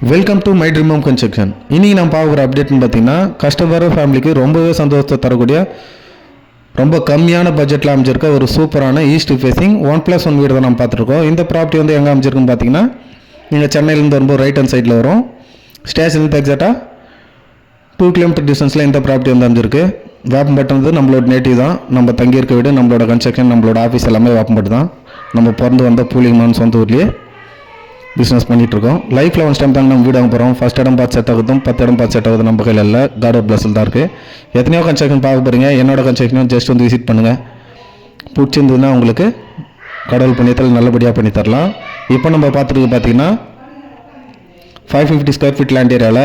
Welcome to my dream home construction. இன்றைக்கி நான் பார்க்குற அப்டேட்னு பார்த்தீங்கன்னா, கஸ்டமர் ஃபேமிலிக்கு ரொம்பவே சந்தோஷத்தை தரக்கூடிய ரொம்ப கம்மியான பட்ஜெட்டில் அமைச்சிருக்க ஒரு சூப்பரான ஈஸ்ட் ஃபேஸிங் 1+1 வீடு தான் நம்ம பார்த்துருக்கோம். இந்த ப்ராப்பர்ட்டி வந்து எங்கே அமைச்சிருக்குன்னு பார்த்தீங்கன்னா, நீங்கள் சென்னையிலேருந்து வரும்போது ரைட் ஹேண்ட் சைடில் வரும். ஸ்டேஷனுக்கு எக்ஸாக்டாக 2 கிலோமீட்டர் டிஸ்டன்ஸில் இந்த ப்ராப்பர்ட்டி வந்து அமைச்சிருக்கு. வேப்பம்பட்டு வந்து நம்மளோட நேட்டிவ் தான். நம்ம தங்கியிருக்க வீடு, நம்மளோட கன்ஸ்ட்ரக்ஷன், நம்மளோட ஆஃபீஸ் எல்லாமே வேப்பம்பட்டு தான். நம்ம பிறந்து வந்த பூலிங்கமான் சொந்த ஊர்லேயே பிஸ்னஸ் பண்ணிகிட்ருக்கோம். லைஃப்பில் ஒன் டைம் தாங்க நம்ம வீடு வாங்க போகிறோம். ஃபஸ்ட் இடம் பார்த்து செட் ஆகுதும் 10 இடம் பார்த்து செட் ஆகுது நம்ம கையில் இல்லை. காட் ஆஃப் பிளஸில் தான் இருக்குது. எத்தனையோ கன்ஸ்ட்ரக்ஷன் பார்க்க போகிறீங்க. என்னோட கன்ஸ்ட்ரக்ஷனும் ஜஸ்ட் வந்து விசிட் பண்ணுங்கள். பிடிச்சிருந்ததுன்னா உங்களுக்கு கடவுள் புண்ணியத்தில் நல்லபடியாக பண்ணி தரலாம். இப்போ நம்ம பார்த்துருக்கு பார்த்தீங்கன்னா 550 ஸ்கொயர் ஃபீட் லேண்ட் ஏரியாவில்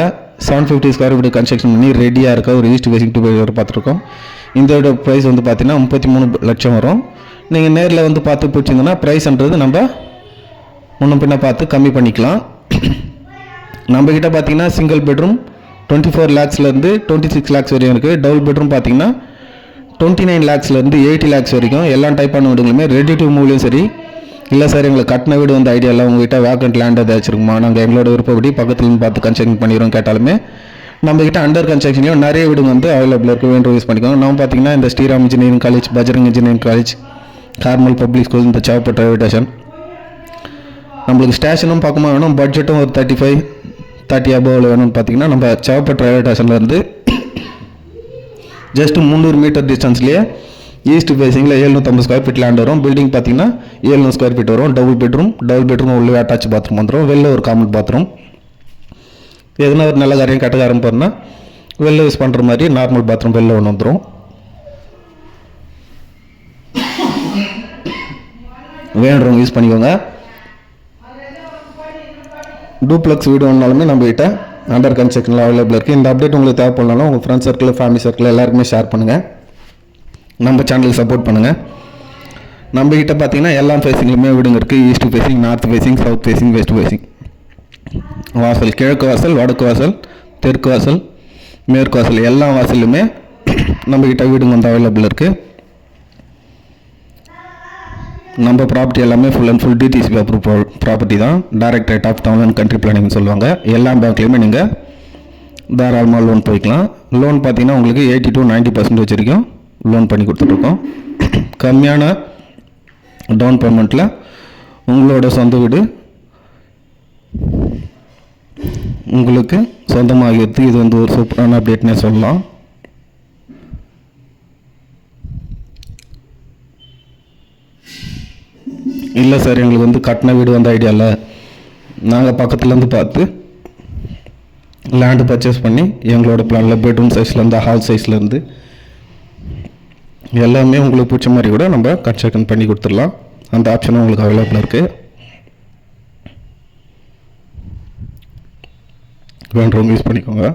750 ஸ்கொயர் ஃபீட் கன்ஸ்ட்ரக்ஷன் பண்ணி ரெடியாக இருக்க ஒரு ஈஸ்ட் ஃபேஸிங் 2 பேர் பார்த்துருக்கோம். இந்த ப்ரைஸ் வந்து பார்த்தீங்கன்னா 33 லட்சம் வரும். நீங்கள் நேரில் வந்து பார்த்து பிடிச்சிங்கன்னா ப்ரைஸ்ன்றது நம்ம முன்னும் பின்ன பார்த்து கம்மி பண்ணிக்கலாம். நம்மக்கிட்ட பார்த்தீங்கன்னா சிங்கிள் பெட்ரூம் 24 lakhsலேருந்து 26 lakhs வரையும் இருக்குது. டபுள் பெட்ரூம் பார்த்தீங்கன்னா 29 lakhsலேருந்து 80 lakhs வரைக்கும் எல்லா டைப்பான வீடுங்களுமே ரெடி டு மூவ்லேயும் சரி. இல்லை சார் எங்களுக்கு கட்டின வீடு வந்து ஐடியா இல்லை, உங்கள்கிட்ட வேக்கண்ட் லேண்ட் ஏதாச்சும் இருக்குமா, நாங்கள் எங்களோட விருப்பப்படி பக்கத்துலேருந்து பார்த்து கன்ஸ்ட்ரக்ஷன் பண்ணிடுறோம் கேட்டாலுமே நம்மக்கிட்ட அண்டர் கன்ஸ்ட்ரக்ஷன்லையும் நிறைய வீடுங்க வந்து அவைலபிள் இருக்குது. வேணும் யூஸ் பண்ணிக்கோங்க. நம்ம பார்த்தீங்கன்னா இந்த Sriram engineering college, Bajrang engineering college, Carmel public school, இந்த சேவப்பட் ரயில்வே ஸ்டேஷன். நம்மளுக்கு ஸ்டேஷனும் பக்கமாக வேணும், பட்ஜெட்டும் ஒரு 30 above வேணும்னு பார்த்தீங்கன்னா நம்ம சேவப்பட் ரயில்வே ஸ்டேஷன்லேருந்து ஜஸ்ட் 300 மீட்டர் டிஸ்டன்ஸ்லேயே ஈஸ்ட் ஃபேஸிங்கில் 750 ஸ்கொயர் ஃபீட் லேண்ட் வரும். பில்டிங் பார்த்தீங்கன்னா 700 ஸ்கொயர் ஃபீட் வரும். டபுள் பெட்ரூம் உள்ளே அட்டாச் பாத்ரூம் வந்துடும். வெளில ஒரு காமன் பாத்ரூம். எதுனா ஒரு நல்ல காரியம் கெட்ட காரியம் போகிறோன்னா வெளில யூஸ் பண்ணுற மாதிரி நார்மல் பாத்ரூம் வெளில ஒன்று வந்துடும். வேணுறவங்க யூஸ் பண்ணிக்கோங்க. டூப்ளெக்ஸ் வீடு ஒன்றாலுமே நம்மகிட்ட அண்டர் கன்ஸ்ட்ரக்ஷனில் அவைலபிள் இருக்குது. இந்த அப்டேட் உங்களுக்கு தேவைப்படலாம் உங்கள் ஃப்ரெண்ட்ஸ் சர்க்கிள், ஃபேமிலி சர்க்கிள் எல்லாருக்குமே ஷேர் பண்ணுங்கள். நம்ம சேனலுக்கு சப்போர்ட் பண்ணுங்கள். நம்மகிட்ட பார்த்தீங்கன்னா எல்லா ஃபேஸிங்லையுமே வீடுங்க இருக்குது. East facing, north facing, south facing, west facing. வாசல் கிழக்கு வாசல், வடக்கு வாசல், தெற்கு வாசல், மேற்கு வாசல் எல்லா வாசலுமே நம்மகிட்ட வீடுங்க வந்து அவைலபிள் இருக்குது. நம்ம ப்ராப்பர்ட்டி எல்லாமே full and full DTCP approve property தான். Direct rate of town and country பிளானிங்னு சொல்லுவாங்க. எல்லா பேங்க்லேயுமே நீங்கள் தாராளமாக லோன் போய்க்கலாம். லோன் பார்த்தீங்கன்னா உங்களுக்கு 80 to 90% வரைக்கும் லோன் பண்ணி கொடுத்துட்ருக்கோம். கம்மியான டவுன் பேமெண்ட்டில் உங்களோட சொந்த வீடு உங்களுக்கு சொந்தமாகிறது. இது வந்து ஒரு சூப்பரான அப்டேட்னே சொல்லலாம். இல்லை சார் எங்களுக்கு வந்து கட்டின வீடு வந்து ஐடியா இல்லை, நாங்கள் பக்கத்துலேருந்து பார்த்து லேண்டு பர்ச்சேஸ் பண்ணி எங்களோட பிளானில் பெட்ரூம் சைஸ்லேருந்து ஹால் சைஸ்லேருந்து எல்லாமே உங்களுக்கு பிடிச்ச மாதிரி கூட நம்ம கன்ஸ்ட்ரக்ஷன் பண்ணி கொடுத்துடலாம். அந்த ஆப்ஷனும் உங்களுக்கு அவைலபிளாக இருக்குது. வேண்டவங்க யூஸ் பண்ணிக்கோங்க.